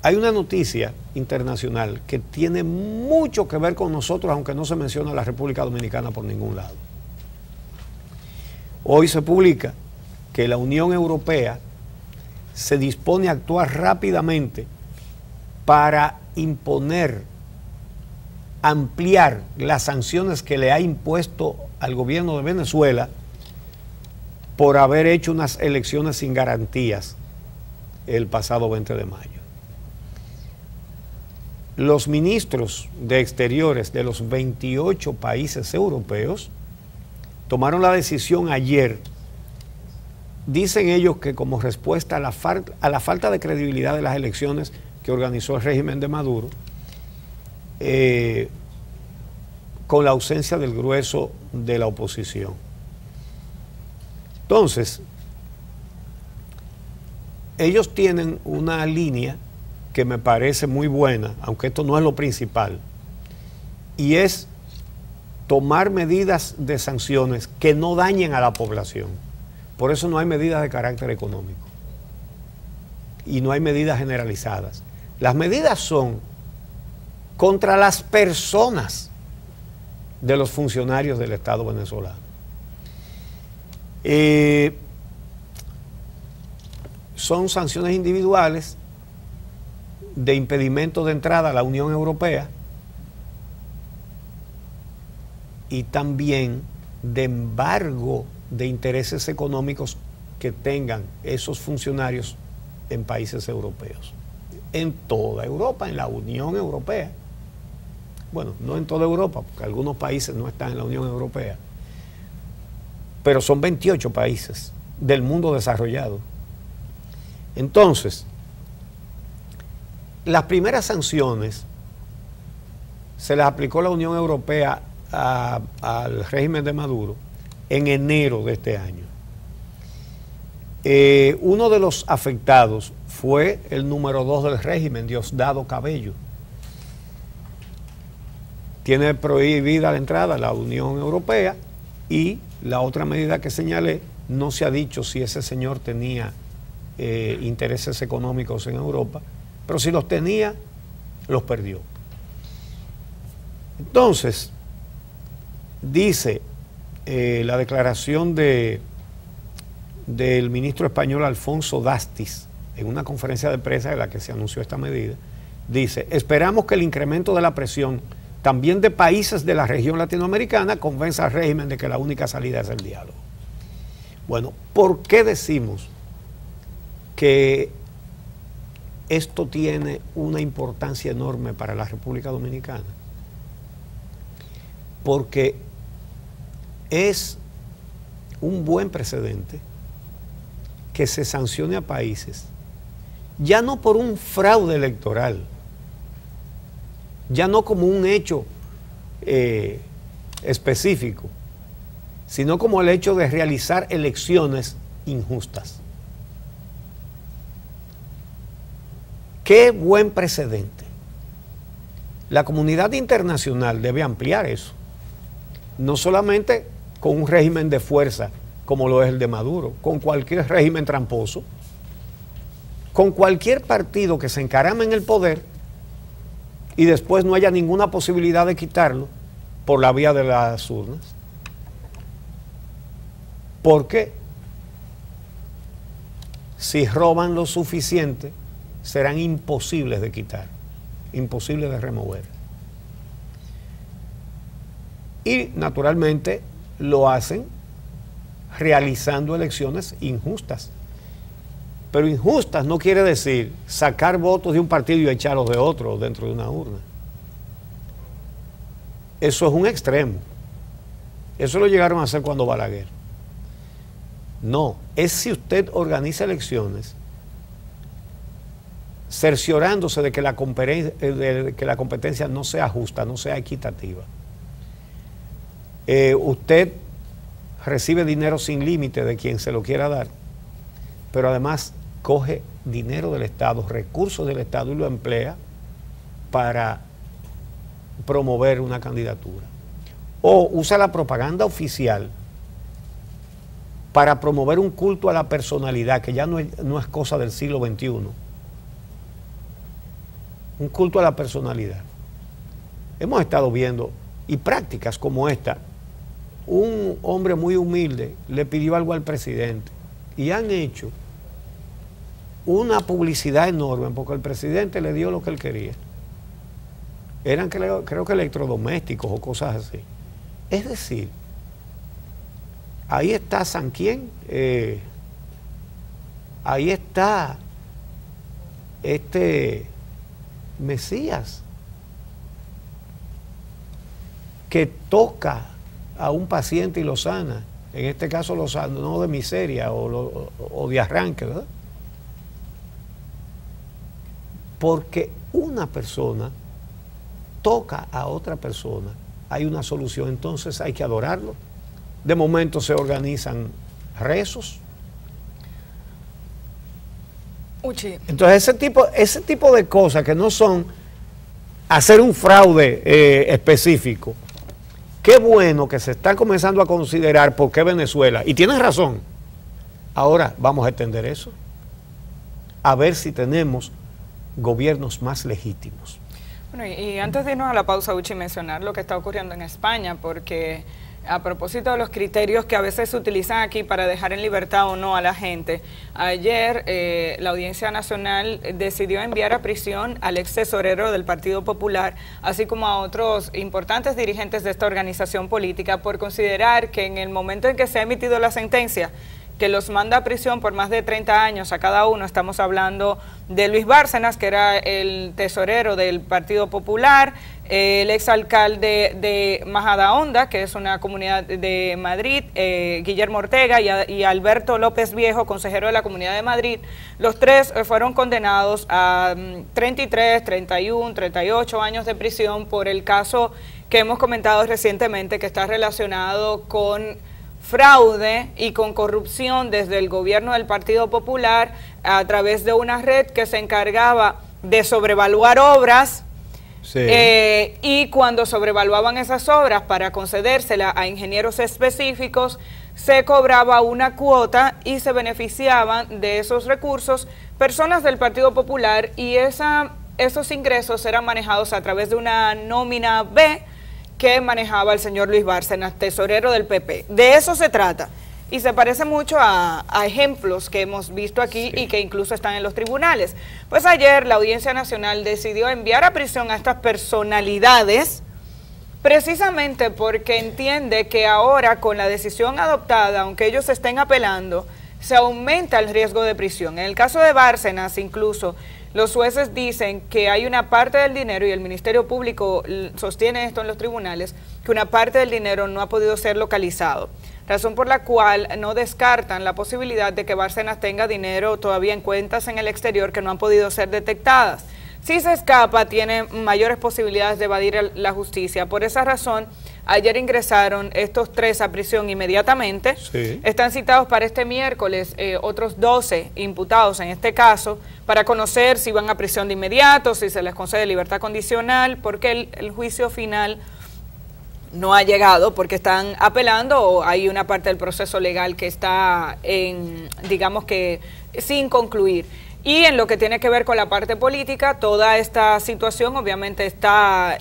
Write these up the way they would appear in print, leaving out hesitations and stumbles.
hay una noticia internacional que tiene mucho que ver con nosotros, aunque no se menciona a la República Dominicana por ningún lado. Hoy se publica que la Unión Europea se dispone a actuar rápidamente para imponer, ampliar las sanciones que le ha impuesto al gobierno de Venezuela por haber hecho unas elecciones sin garantías el pasado 20 de mayo. Los ministros de Exteriores de los 28 países europeos tomaron la decisión ayer. Dicen ellos que como respuesta a la falta de credibilidad de las elecciones que organizó el régimen de Maduro, con la ausencia del grueso de la oposición. Entonces, ellos tienen una línea que me parece muy buena, aunque esto no es lo principal, y es tomar medidas de sanciones que no dañen a la población. Por eso no hay medidas de carácter económico y no hay medidas generalizadas. Las medidas son contra las personas de los funcionarios del Estado venezolano. Son sanciones individuales de impedimento de entrada a la Unión Europea y también de embargo de intereses económicos que tengan esos funcionarios en países europeos. En toda Europa, en la Unión Europea. Bueno, no en toda Europa, porque algunos países no están en la Unión Europea, pero son 28 países del mundo desarrollado. Entonces, las primeras sanciones se las aplicó la Unión Europea al régimen de Maduro en enero de este año. Uno de los afectados fue el número 2 del régimen, Diosdado Cabello. Tiene prohibida la entrada a la Unión Europea y la otra medida que señalé, no se ha dicho si ese señor tenía intereses económicos en Europa, pero si los tenía, los perdió. Entonces, dice la declaración del ministro español Alfonso Dastis en una conferencia de prensa en la que se anunció esta medida, dice: esperamos que el incremento de la presión también de países de la región latinoamericana convenza al régimen de que la única salida es el diálogo. Bueno, ¿por qué decimos que esto tiene una importancia enorme para la República Dominicana? Porque es un buen precedente que se sancione a países, ya no por un fraude electoral, ya no como un hecho específico, sino como el hecho de realizar elecciones injustas. Qué buen precedente. La comunidad internacional debe ampliar eso, no solamente con un régimen de fuerza como lo es el de Maduro, con cualquier régimen tramposo, con cualquier partido que se encarame en el poder y después no haya ninguna posibilidad de quitarlo por la vía de las urnas. ¿Por qué? Si roban lo suficiente, serán imposibles de quitar, imposibles de remover. Y naturalmente lo hacen realizando elecciones injustas. Pero injustas no quiere decir sacar votos de un partido y echarlos de otro dentro de una urna. Eso es un extremo. Eso lo llegaron a hacer cuando Balaguer. No, es si usted organiza elecciones cerciorándose de que la competencia no sea justa, no sea equitativa. Usted recibe dinero sin límite de quien se lo quiera dar, pero además coge dinero del Estado, recursos del Estado, y lo emplea para promover una candidatura. O usa la propaganda oficial para promover un culto a la personalidad, que ya no es cosa del siglo XXI, un culto a la personalidad. Hemos estado viendo, y prácticas como esta, un hombre muy humilde le pidió algo al presidente y han hecho una publicidad enorme porque el presidente le dio lo que él quería. Eran creo que electrodomésticos o cosas así. Es decir, ahí está San Quién, ahí está este Mesías que toca a un paciente y lo sana, en este caso lo sana, no de miseria o de arranque, ¿verdad? Porque una persona toca a otra persona, hay una solución, entonces hay que adorarlo. De momento se organizan rezos. Uchi. Entonces ese tipo de cosas que no son hacer un fraude específico, qué bueno que se está comenzando a considerar por qué Venezuela, y tienes razón, ahora vamos a extender eso, a ver si tenemos gobiernos más legítimos. Bueno, y antes de irnos a la pausa, Uchi, mencionar lo que está ocurriendo en España, porque a propósito de los criterios que a veces se utilizan aquí para dejar en libertad o no a la gente, ayer la Audiencia Nacional decidió enviar a prisión al ex tesorero del Partido Popular, así como a otros importantes dirigentes de esta organización política, por considerar que en el momento en que se ha emitido la sentencia que los manda a prisión por más de 30 años a cada uno, estamos hablando de Luis Bárcenas, que era el tesorero del Partido Popular, el exalcalde de Majadahonda, que es una comunidad de Madrid, Guillermo Ortega, y Alberto López Viejo, consejero de la Comunidad de Madrid. Los tres fueron condenados a 33, 31, 38 años de prisión por el caso que hemos comentado recientemente, que está relacionado con fraude y con corrupción desde el gobierno del Partido Popular a través de una red que se encargaba de sobrevaluar obras. Sí. Y cuando sobrevaluaban esas obras para concedérselas a ingenieros específicos, se cobraba una cuota y se beneficiaban de esos recursos personas del Partido Popular, y esos ingresos eran manejados a través de una nómina B que manejaba el señor Luis Bárcenas, tesorero del PP. De eso se trata. Y se parece mucho a ejemplos que hemos visto aquí, sí, y que incluso están en los tribunales. Pues ayer la Audiencia Nacional decidió enviar a prisión a estas personalidades precisamente porque entiende que ahora, con la decisión adoptada, aunque ellos estén apelando, se aumenta el riesgo de prisión. En el caso de Bárcenas, incluso, los jueces dicen que hay una parte del dinero, y el Ministerio Público sostiene esto en los tribunales, que una parte del dinero no ha podido ser localizado, razón por la cual no descartan la posibilidad de que Bárcenas tenga dinero todavía en cuentas en el exterior que no han podido ser detectadas. Si se escapa, tiene mayores posibilidades de evadir la justicia. Por esa razón, ayer ingresaron estos tres a prisión inmediatamente. Sí. Están citados para este miércoles otros 12 imputados en este caso, para conocer si van a prisión de inmediato, si se les concede libertad condicional, porque el juicio final no ha llegado, porque están apelando, o hay una parte del proceso legal que está digamos que sin concluir. Y en lo que tiene que ver con la parte política, toda esta situación obviamente está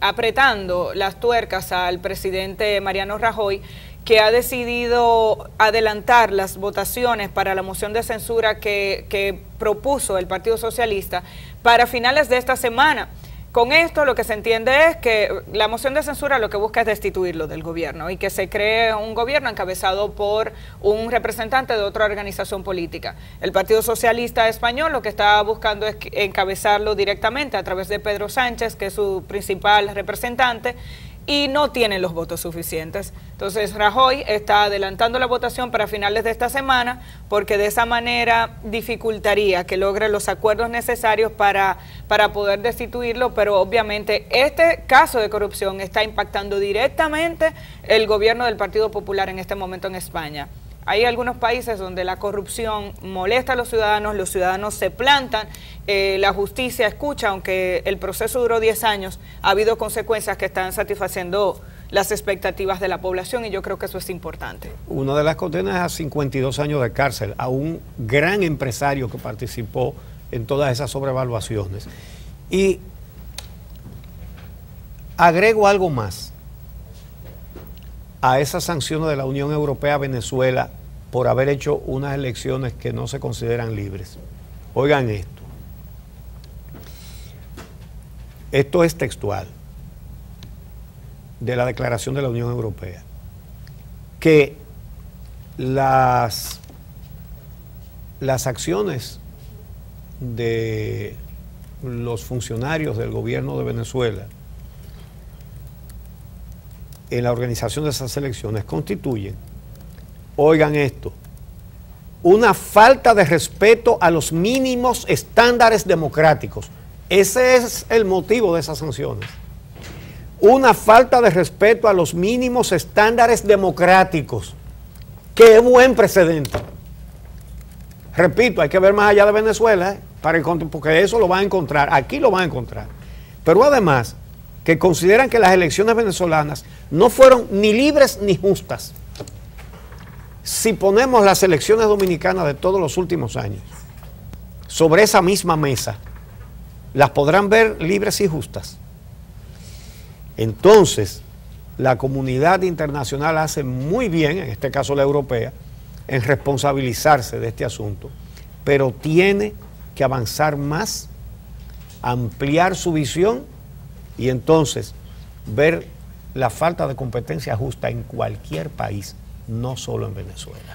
apretando las tuercas al presidente Mariano Rajoy, que ha decidido adelantar las votaciones para la moción de censura que propuso el Partido Socialista para finales de esta semana. Con esto lo que se entiende es que la moción de censura lo que busca es destituirlo del gobierno y que se cree un gobierno encabezado por un representante de otra organización política. El Partido Socialista Español lo que está buscando es encabezarlo directamente a través de Pedro Sánchez, que es su principal representante, y no tienen los votos suficientes. Entonces Rajoy está adelantando la votación para finales de esta semana, porque de esa manera dificultaría que logre los acuerdos necesarios para poder destituirlo, pero obviamente este caso de corrupción está impactando directamente el gobierno del Partido Popular en este momento en España. Hay algunos países donde la corrupción molesta a los ciudadanos se plantan, la justicia escucha, aunque el proceso duró 10 años, ha habido consecuencias que están satisfaciendo las expectativas de la población, y yo creo que eso es importante. Una de las condenas es a 52 años de cárcel a un gran empresario que participó en todas esas sobrevaluaciones. Y agrego algo más a esas sanciones de la Unión Europea a Venezuela por haber hecho unas elecciones que no se consideran libres. Oigan esto. Esto es textual de la Declaración de la Unión Europea, que las acciones de los funcionarios del gobierno de Venezuela en la organización de esas elecciones constituyen, oigan esto, una falta de respeto a los mínimos estándares democráticos. Ese es el motivo de esas sanciones. Una falta de respeto a los mínimos estándares democráticos. ¡Qué buen precedente! Repito, hay que ver más allá de Venezuela, porque eso lo van a encontrar, aquí lo van a encontrar. Pero además, que consideran que las elecciones venezolanas no fueron ni libres ni justas. Si ponemos las elecciones dominicanas de todos los últimos años sobre esa misma mesa, las podrán ver libres y justas. Entonces, la comunidad internacional hace muy bien, en este caso la europea, en responsabilizarse de este asunto, pero tiene que avanzar más, ampliar su visión y entonces ver la falta de competencia justa en cualquier país, no solo en Venezuela.